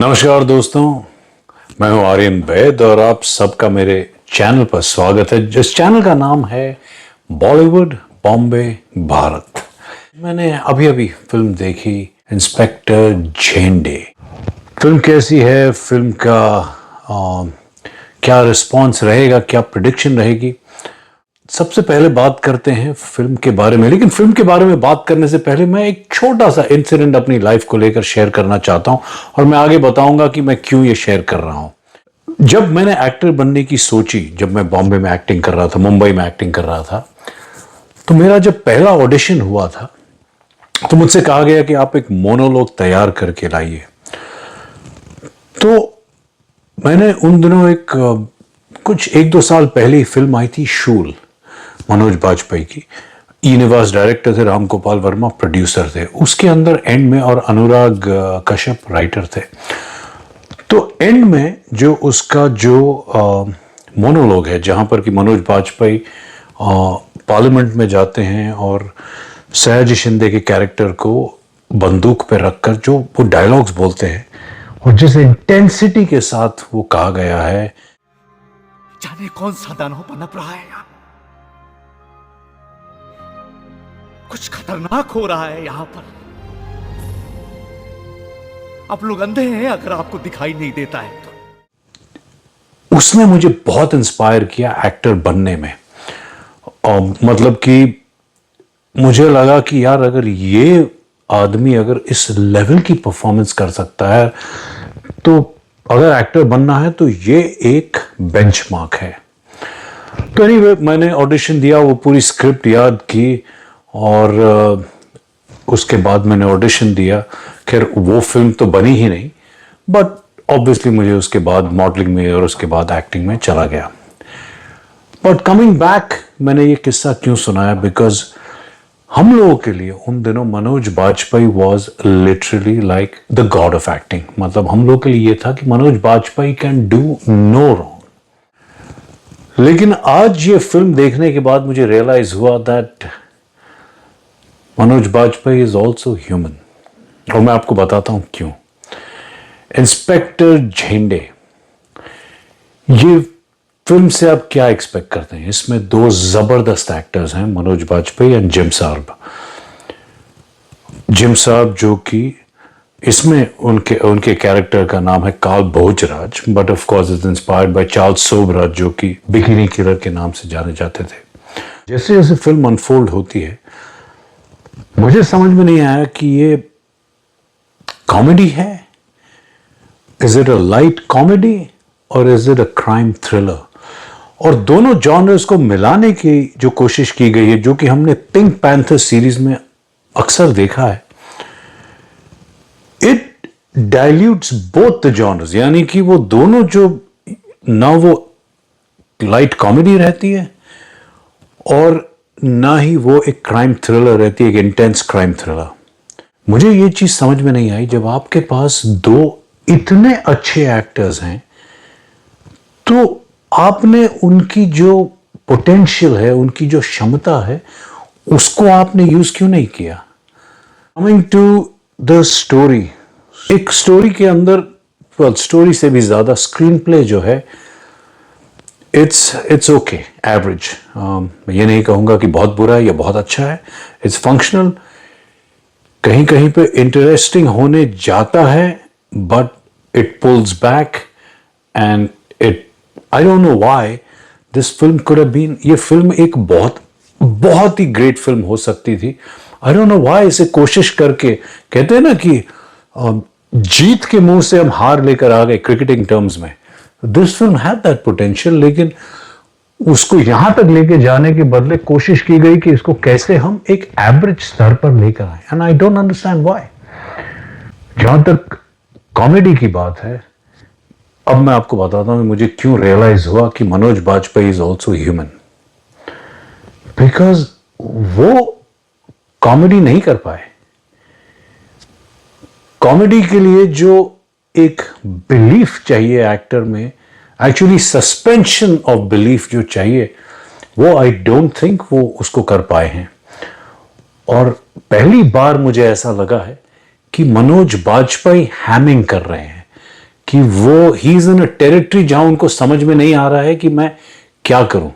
नमस्कार दोस्तों, मैं हूं आर्यन वैद और आप सबका मेरे चैनल पर स्वागत है। जिस चैनल का नाम है बॉलीवुड बॉम्बे भारत। मैंने अभी अभी फिल्म देखी इंस्पेक्टर झेंडे। फिल्म कैसी है, फिल्म का क्या रिस्पॉन्स रहेगा, क्या प्रिडिक्शन रहेगी। सबसे पहले बात करते हैं फिल्म के बारे में, लेकिन फिल्म के बारे में बात करने से पहले मैं एक छोटा सा इंसिडेंट अपनी लाइफ को लेकर शेयर करना चाहता हूं और मैं आगे बताऊंगा कि मैं क्यों ये शेयर कर रहा हूं। जब मैंने एक्टर बनने की सोची, जब मैं बॉम्बे में एक्टिंग कर रहा था, मुंबई में एक्टिंग कर रहा था, तो मेरा जब पहला ऑडिशन हुआ था तो मुझसे कहा गया कि आप एक मोनोलॉग तैयार करके लाइए। तो मैंने उन दिनों कुछ एक दो साल पहले ही फिल्म आई थी शूल, मनोज बाजपेयी की। ई निवास डायरेक्टर थे, राम गोपाल वर्मा प्रोड्यूसर थे। उसके अंदर एंड में, और अनुराग कश्यप राइटर थे। तो एंड में जो उसका जो मोनोलॉग है, जहां पर कि मनोज बाजपेयी पार्लियामेंट में जाते हैं और सयाजी शिंदे के कैरेक्टर को बंदूक पे रखकर जो वो डायलॉग्स बोलते हैं और जिस इंटेंसिटी के साथ वो कहा गया है, जाने कौन सा दानव पनप रहा है यहाँ। कुछ खतरनाक हो रहा है यहां पर। आप लोग अंधे हैं अगर आपको दिखाई नहीं देता है तो। उसने मुझे बहुत इंस्पायर किया एक्टर बनने में। और मतलब कि मुझे लगा कि यार, अगर ये आदमी अगर इस लेवल की परफॉर्मेंस कर सकता है तो अगर एक्टर बनना है तो ये एक बेंचमार्क है। तो एनीवे, मैंने ऑडिशन दिया, वो पूरी स्क्रिप्ट याद की और उसके बाद मैंने ऑडिशन दिया। खैर वो फिल्म तो बनी ही नहीं, बट ऑब्वियसली मुझे उसके बाद मॉडलिंग में और उसके बाद एक्टिंग में चला गया। बट कमिंग बैक, मैंने ये किस्सा क्यों सुनाया, बिकॉज हम लोगों के लिए उन दिनों Manoj Bajpayee was literally like the god of acting. मतलब हम लोगों के लिए ये था कि Manoj Bajpayee can do no wrong. लेकिन आज ये फिल्म देखने के बाद मुझे रियलाइज हुआ that Manoj Bajpayee is also human. और मैं आपको बताता हूं क्यों। इंस्पेक्टर झेंडे, ये फिल्म से आप क्या एक्सपेक्ट करते हैं। इसमें दो जबरदस्त एक्टर्स हैं, Manoj Bajpayee and Jim Sarbh. Jim Sarbh जो कि इसमें उनके कैरेक्टर का नाम है Karl Bhojraj, but of course is inspired by Charles Sobhraj, जो कि बिकिनी किलर के नाम से जाने जाते थे। जैसे जैसे फिल्म अनफोल्ड होती है, मुझे समझ में नहीं आया कि ये कॉमेडी है, is it a light comedy or is it a crime thriller. और दोनों जॉनर्स को मिलाने की जो कोशिश की गई है, जो कि हमने पिंक पैंथर सीरीज में अक्सर देखा है, it dilutes both the genres. यानी कि वो दोनों जो ना वो लाइट कॉमेडी रहती है और ना ही वो एक क्राइम थ्रिलर रहती है, एक इंटेंस क्राइम थ्रिलर। मुझे ये चीज समझ में नहीं आई, जब आपके पास दो इतने अच्छे एक्टर्स हैं तो आपने उनकी जो पोटेंशियल है, उनकी जो क्षमता है, उसको आपने यूज क्यों नहीं किया। कमिंग टू द स्टोरी, एक स्टोरी के अंदर, स्टोरी से भी ज्यादा स्क्रीन प्ले जो है, इट्स ओके, एवरेज। मैं ये नहीं कहूंगा कि बहुत बुरा है या बहुत अच्छा है, इट्स फंक्शनल। कहीं कहीं पे इंटरेस्टिंग होने जाता है, but it pulls back and I don't know why this film could have been, ये फिल्म एक बहुत ही ग्रेट फिल्म हो सकती थी। आई डोंट नो व्हाई इसे कोशिश करके, कहते हैं ना कि जीत के मुंह से हम हार लेकर आ गए क्रिकेटिंग टर्म्स में। This film had that potential, लेकिन उसको यहां तक लेके जाने के बदले कोशिश की गई कि इसको कैसे हम एक एवरेज स्तर पर लेकर आए। And I don't understand why. जहां तक कॉमेडी की बात है, अब मैं आपको बताता हूं कि मुझे क्यों रियलाइज हुआ कि Manoj Bajpayee is also human. Because वो कॉमेडी नहीं कर पाए। कॉमेडी के लिए जो एक बिलीफ चाहिए एक्टर में, एक्चुअली सस्पेंशन ऑफ बिलीफ जो चाहिए, वो आई डोंट थिंक वो उसको कर पाए हैं। और पहली बार मुझे ऐसा लगा है कि मनोज बाजपेयी हैमिंग कर रहे हैं। कि वो he is in a territory जहां उनको समझ में नहीं आ रहा है कि मैं क्या करूं,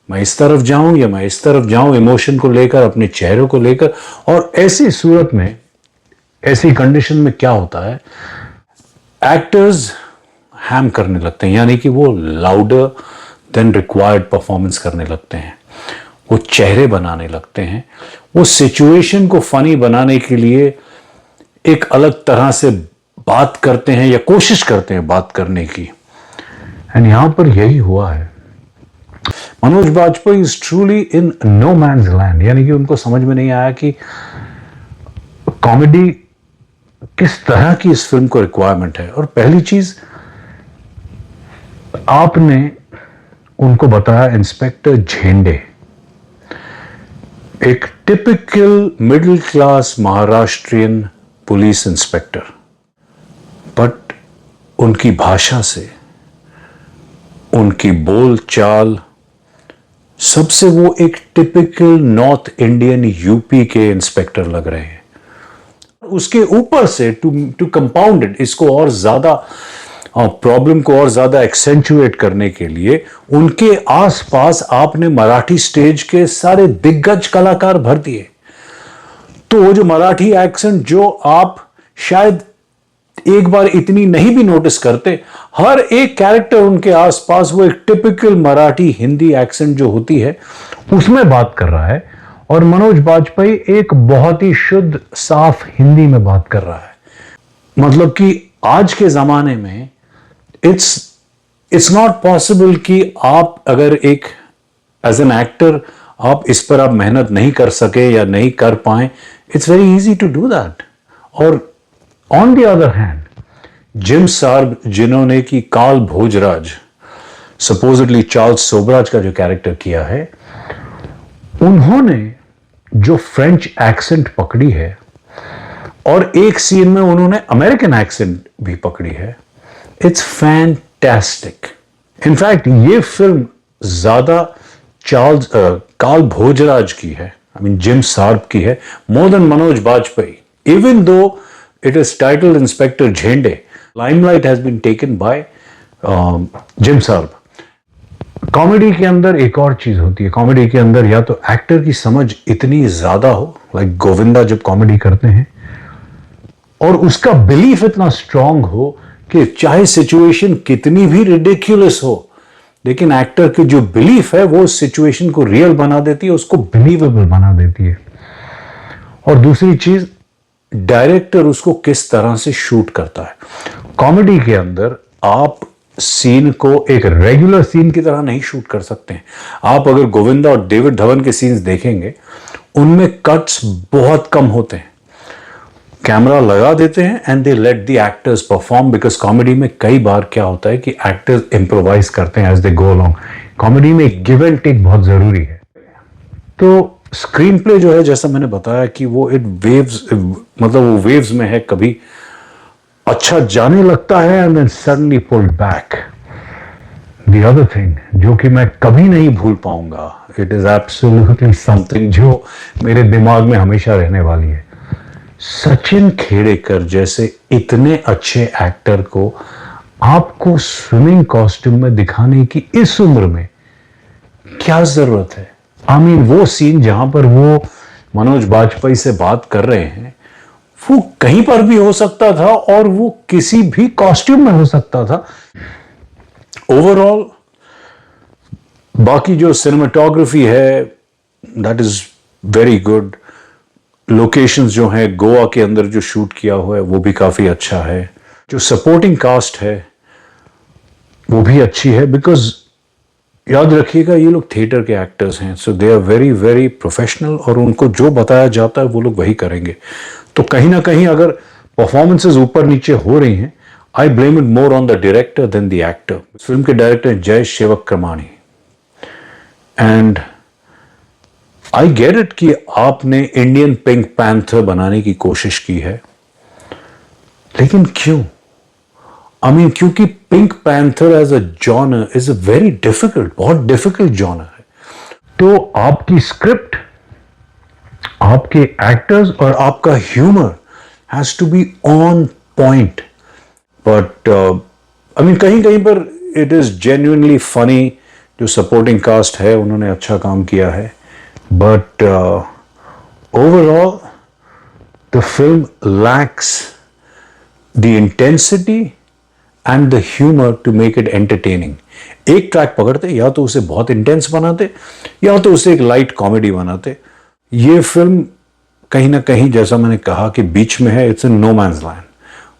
मैं इस तरफ जाऊं या मैं इस तरफ जाऊं, इमोशन को लेकर, अपने चेहरे को लेकर। और ऐसी सूरत में, ऐसी कंडीशन में क्या होता है, एक्टर्स हैम करने लगते हैं, यानी कि वो लाउडर देन रिक्वायर्ड परफॉर्मेंस करने लगते हैं, वो चेहरे बनाने लगते हैं, वो सिचुएशन को फनी बनाने के लिए एक अलग तरह से बात करते हैं या कोशिश करते हैं बात करने की। एंड यहां पर यही हुआ है। Manoj Bajpayee is truly in no man's land, यानी कि उनको समझ में नहीं आया कि कॉमेडी किस तरह की इस फिल्म को रिक्वायरमेंट है। और पहली चीज, आपने उनको बताया इंस्पेक्टर झेंडे, एक typical middle class Maharashtrian police inspector, but उनकी भाषा से, उनकी बोल चाल सबसे वो एक टिपिकल नॉर्थ इंडियन यूपी के इंस्पेक्टर लग रहे हैं। उसके ऊपर से टू कंपाउंड इट, इसको और ज्यादा प्रॉब्लम को और ज्यादा एक्सेंचुएट करने के लिए उनके आसपास आपने मराठी स्टेज के सारे दिग्गज कलाकार भर दिए। तो वो जो मराठी एक्सेंट जो आप शायद एक बार इतनी नहीं भी नोटिस करते, हर एक कैरेक्टर उनके आसपास वो एक टिपिकल मराठी हिंदी एक्सेंट जो होती है उसमें बात कर रहा है। और मनोज बाजपेयी एक बहुत ही शुद्ध साफ हिंदी में बात कर रहा है। मतलब कि आज के जमाने में इट्स नॉट पॉसिबल कि आप अगर एक एज एन एक्टर आप इस पर आप मेहनत नहीं कर सके या नहीं कर पाए, it's very easy to do that. और on the other hand, Jim Sarbh जिन्होंने कि काल भोजराज, सपोजिटली चार्ल्स सोबराज का जो कैरेक्टर किया है, उन्होंने जो फ्रेंच एक्सेंट पकड़ी है और एक सीन में उन्होंने अमेरिकन एक्सेंट भी पकड़ी है, इट्स फैंटास्टिक। इनफैक्ट ये फिल्म ज्यादा काल भोजराज की है, आई मीन जिम सार्ब की है, more than Manoj Bajpayee. Even though it is titled Inspector Zende, limelight has been taken by Jim Sarbh. Comedy के अंदर एक और चीज होती है, कॉमेडी के अंदर या तो एक्टर की समझ इतनी ज्यादा हो, लाइक गोविंदा जब कॉमेडी करते हैं, और उसका बिलीफ इतना स्ट्रांग हो कि चाहे सिचुएशन कितनी भी रिडिक्युलस हो, लेकिन एक्टर की जो बिलीफ है वो उस सिचुएशन को रियल बना देती है, उसको बिलीवेबल बना देती है। और दूसरी चीज, डायरेक्टर उसको किस तरह से शूट करता है। कॉमेडी के अंदर आप सीन को एक रेगुलर सीन की तरह नहीं शूट कर सकते हैं। आप अगर गोविंदा और डेविड धवन के सीन्स देखेंगे, उनमें कट्स बहुत कम होते हैं, कैमरा लगा देते हैं and they let the actors perform. Because comedy में कई बार क्या होता है कि एक्टर्स इम्प्रोवाइज करते हैं as they go along. Comedy में गिव एंड टेक बहुत जरूरी है। तो स्क्रीन प्ले जो है, जैसा मैंने बताया कि वो इट वेव्स, मतलब वो वेव्स में है, कभी अच्छा जाने लगता है and then suddenly pulled back. The other thing जो कि मैं कभी नहीं भूल पाऊंगा, इट इज एब्सोल्युटली समथिंग जो मेरे दिमाग में हमेशा रहने वाली है। सचिन खेड़ेकर जैसे इतने अच्छे एक्टर को आपको स्विमिंग कॉस्ट्यूम में दिखाने की इस उम्र में क्या जरूरत है। आई मीन वो सीन जहां पर वो मनोज बाजपेयी से बात कर रहे हैं, वो कहीं पर भी हो सकता था और वो किसी भी कॉस्ट्यूम में हो सकता था। ओवरऑल बाकी जो सिनेमाटोग्राफी है that is very good. Locations जो हैं गोवा के अंदर जो शूट किया हुआ है वो भी काफी अच्छा है। जो सपोर्टिंग कास्ट है वो भी अच्छी है, बिकॉज याद रखिएगा ये लोग थिएटर के एक्टर्स हैं, so they are very very professional और उनको जो बताया जाता है वो लोग वही करेंगे। तो कहीं ना कहीं अगर परफॉर्मेंसेस ऊपर नीचे हो रही हैं, I blame it more on the director than the actor. Film के director Jai Shivkramani, and I get it कि आपने इंडियन पिंक पैंथर बनाने की कोशिश की है, लेकिन क्यों? आई मीन क्योंकि Pink Panther as a genre is a very difficult, बहुत डिफिकल्ट जॉनर है। तो आपकी स्क्रिप्ट, आपके एक्टर्स और आपका humour has to be on point. But I mean कहीं कहीं पर इट इज़ जेन्युइनली फनी, जो सपोर्टिंग कास्ट है उन्होंने अच्छा काम किया है, but overall the film lacks the intensity and the humour to make it entertaining. एक ट्रैक पकड़ते, या तो उसे बहुत इंटेंस बनाते या तो उसे एक लाइट कॉमेडी बनाते। ये फिल्म कहीं ना कहीं, जैसा मैंने कहा, कि बीच में है, it's in no man's land.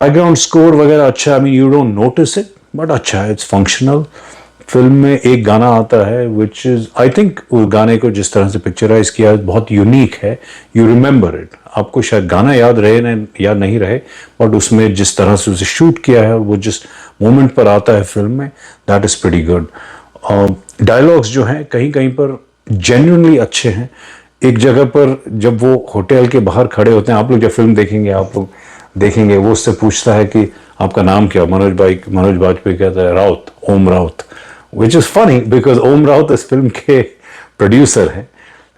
Background score वगैरह अच्छा, I mean you don't notice it, but अच्छा है, इट्स फंक्शनल। फिल्म में एक गाना आता है विच इज, आई थिंक उस गाने को जिस तरह से पिक्चराइज किया है बहुत यूनिक है, यू रिमेंबर इट। आपको शायद गाना याद रहे ना या नहीं रहे, बट उसमें जिस तरह से उसे शूट किया है, वो जिस मोमेंट पर आता है फिल्म में, that is pretty good. Dialogues जो हैं कहीं कहीं पर जेन्युइनली अच्छे हैं। एक जगह पर जब वो होटल के बाहर खड़े होते हैं, आप लोग जब फिल्म देखेंगे आप लोग देखेंगे, वो उससे पूछता है कि आपका नाम क्या? मनोज बाजपेयी कहता है Raut, Om Raut, which is funny because Om Raut इस फिल्म के प्रोड्यूसर हैं,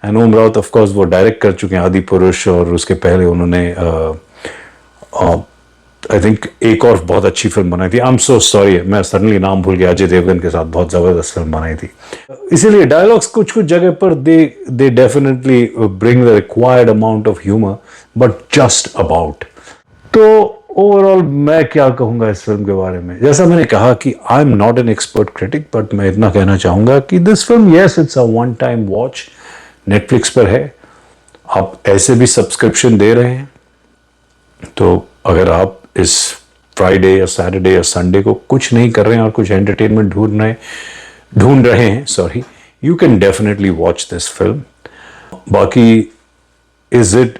and Om Raut of course वो डायरेक्ट कर चुके हैं आदि पुरुष, और उसके पहले उन्होंने आई थिंक एक और बहुत अच्छी फिल्म बनाई थी, आई एम सो सॉरी मैं सडनली नाम भूल गया, अजय देवगन के साथ बहुत ज़बरदस्त फिल्म बनाई थी। इसीलिए डायलॉग्स कुछ कुछ जगह पर they definitely bring the required amount of humour, but just about. तो ओवरऑल मैं क्या कहूँगा इस फिल्म के बारे में, जैसा मैंने कहा कि I am not an expert critic, but मैं इतना कहना चाहूँगा कि this film, yes it's a one time watch, Netflix पर है, आप ऐसे भी सब्सक्रिप्शन दे रहे हैं, तो अगर आप इस फ्राइडे या सैटरडे या संडे को कुछ नहीं कर रहे हैं और कुछ एंटरटेनमेंट ढूंढ रहे हैं, sorry, you can definitely watch this film. बाकी इज इट,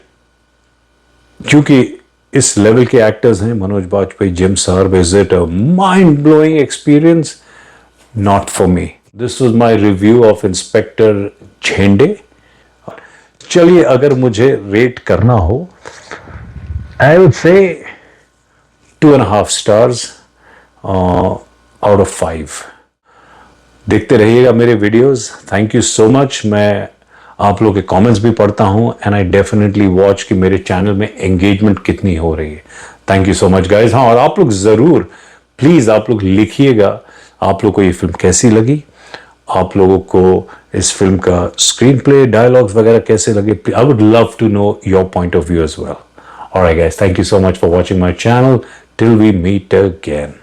क्योंकि इस लेवल के एक्टर्स हैं Manoj Bajpayee, Jim Sarbh, is it a mind blowing experience? Not for me. This was my review of Inspector Zende. चलिए, अगर मुझे रेट करना हो, I would say 2.5 stars out of 5। देखते रहिएगा मेरे videos. Thank you so much. मैं आप लोगों के कमेंट्स भी पढ़ता हूं, एंड आई डेफिनेटली वॉच कि मेरे चैनल में एंगेजमेंट कितनी हो रही है। Thank you so much guys. हाँ, और आप लोग ज़रूर प्लीज़ आप लोग लिखिएगा आप लोग को ये फिल्म कैसी लगी, आप लोगों को इस फिल्म का स्क्रीन प्ले, डायलॉग्स वगैरह कैसे लगे। I would love to know your point of view as well. Alright guys, thank you so much for watching my channel. Till we meet again.